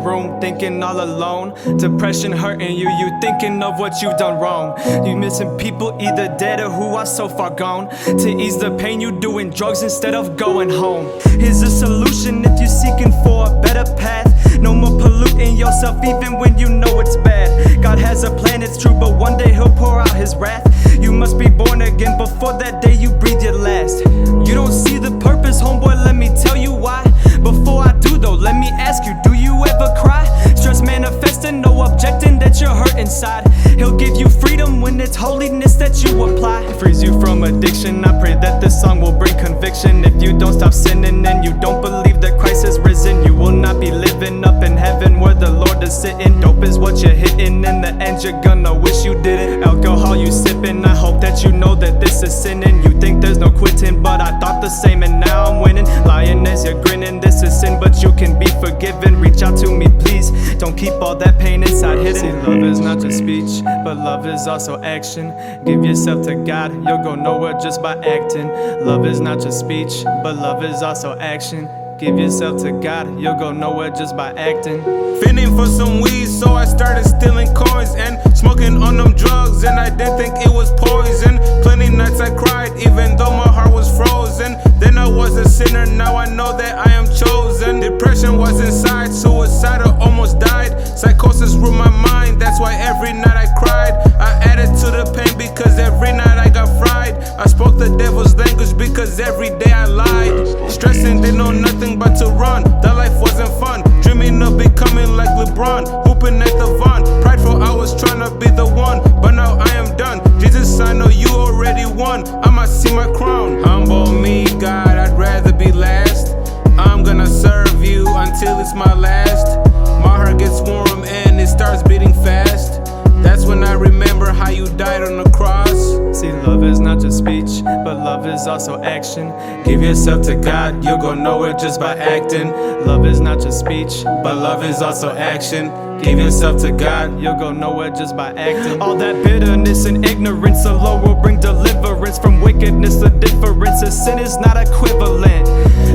room thinking all alone. Depression hurting you, you thinking of what you've done wrong. You missing people either dead or who are so far gone. To ease the pain, you doing drugs instead of going home. Here's a solution if you're seeking for a better path. No more polluting yourself even when you know it's bad. God has a plan, it's true, but one day he'll pour out his wrath. You must be born again before that day you breathe your last. You don't see the purpose, homeboy, let me tell you why. Before I do though, let me ask you, do you ever cry? Stress manifesting, no objecting that you're hurt inside. He'll give you freedom when it's holiness that you apply. It frees you from addiction, I pray that this song will bring conviction. If you don't stop sinning and you don't believe that Christ has risen, you will not be living up in heaven where the Lord is sitting. Dope is what you're hitting, in the end you're gonna wish you didn't. Alcohol you sipping, I hope that you know that this is sinning. You think there's no quitting, but I thought the same and now I'm winning. Lying as you're grinning, this is sin, but you can be forgiven. Reach out to me please, don't keep all that pain inside hidden. See, love is not just speech, but love is also action. Give yourself to God, you'll go nowhere just by acting. Love is not just speech, but love is also action. Give yourself to God, you'll go nowhere just by acting. Feeling for some weed, so I started stealing coins and smoking on them drugs, and I didn't think it was poison. Plenty nights I cried, even though my heart was frozen. Then I was a sinner, now I know that I am chosen. Depression was inside, suicidal, almost died. Psychosis ruled my mind, that's why every night I cried. I added to the pain because every night I got fried. I spoke the devil's language because every day I lied. Stressing, didn't know nothing but to run. That life wasn't fun. Dreaming of becoming like LeBron, hooping at the Vaughn. Prideful, I was trying to be the one, but now I am done. Jesus, I know you already won. I might see my crown. Humble me, God, I'd rather be last. I'm gonna serve you until it's my last. My heart gets warm and it starts beating fast. That's when I remember how you died on the cross. See, love is not just speech, but love is also action. Give yourself to God, you'll go nowhere just by acting. Love is not just speech, but love is also action. Give yourself to God, you'll go nowhere just by acting. All that bitterness and ignorance alone will bring deliverance from wickedness. The difference is sin is not equivalent.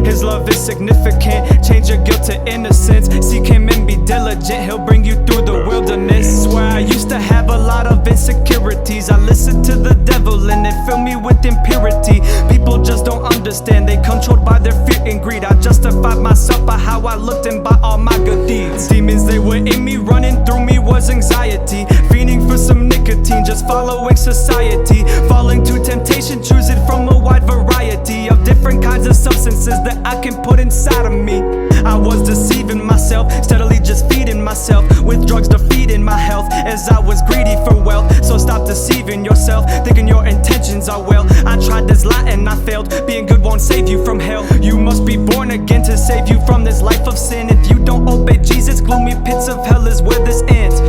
His love is significant, change your guilt to innocence. Seek him and be diligent, he'll bring you through the wilderness. Swear I used to have a lot of insecurities. I listened to the devil and it filled me with impurity. People just don't understand, they controlled by their fear and greed. I justified myself by how I looked and by all my good deeds. Demons, they were in me, running through me was anxiety. Fiending for some nicotine, just following society. Falling to temptation, choosing from a wide variety of different kinds of substances that I can put inside of me. I was deceiving myself, steadily just feeding myself with drugs defeating my health as I was greedy for wealth. So stop deceiving yourself, thinking your intentions are well. I tried this lie and I failed, being good won't save you from hell. You must be born again to save you from this life of sin. If you don't obey Jesus, gloomy pits of hell is where this ends.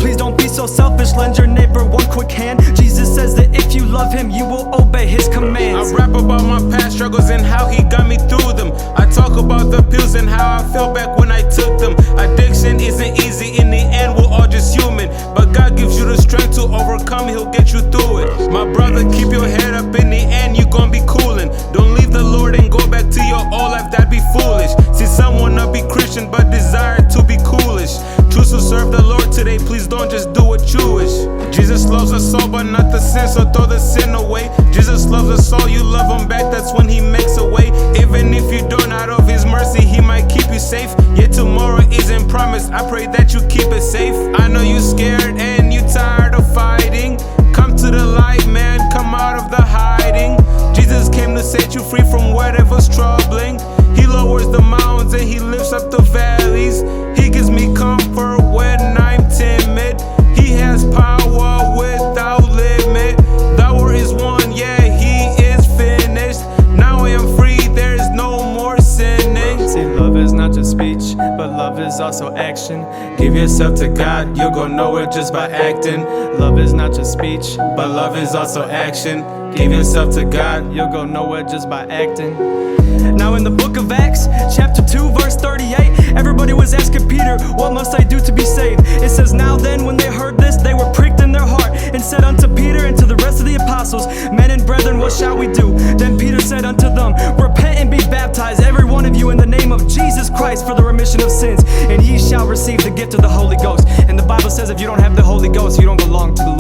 Please don't be so selfish, lend your neighbor one quick hand. Jesus says that if you love him, you will obey his commands. I rap about my past struggles and how he got me through them. I talk about the pills and how I felt back when I took them. Addiction isn't easy, in the end we're all just human, but God gives you the strength to overcome, he'll get you through it. My brother, keep your head up, in the end you gon' be coolin'. Don't leave the Lord and go back to your old life, that'd be foolish. See, some wanna be Christian but desire to be coolish. Choose to serve the Lord today, please don't just do what you wish. Jesus loves us all but not the sin, so throw the sin away. Jesus loves us all, you love him back, that's when he makes a way. Even if you don't, out of his mercy he might keep you safe. Yet tomorrow isn't promised, I pray that you keep it safe. I know you scared and you tired of fighting. Come to the light, man, come out of the hiding. Jesus came to set you free from whatever's troubling. He lowers the mountains and he lifts up the valleys. He gives me comfort when I'm timid. He has power without limit. The word is one, yeah, he is finished. Now I am free, there is no more sinning. See, love is not just speech, but love is also action. Give yourself to God, you'll go nowhere just by acting. Love is not just speech, but love is also action. Give yourself to God, you'll go nowhere just by acting. Now in the book of Acts, chapter 2, verse 38, everybody was asking Peter, what must I do to be saved? It says, now then, when they heard this, they were pricked in their heart, and said unto Peter and to the rest of the apostles, men and brethren, what shall we do? Then Peter said unto them, repent and be baptized, every one of you, in the name of Jesus Christ for the remission of sins, and ye shall receive the gift of the Holy Ghost. And the Bible says if you don't have the Holy Ghost, you don't belong to the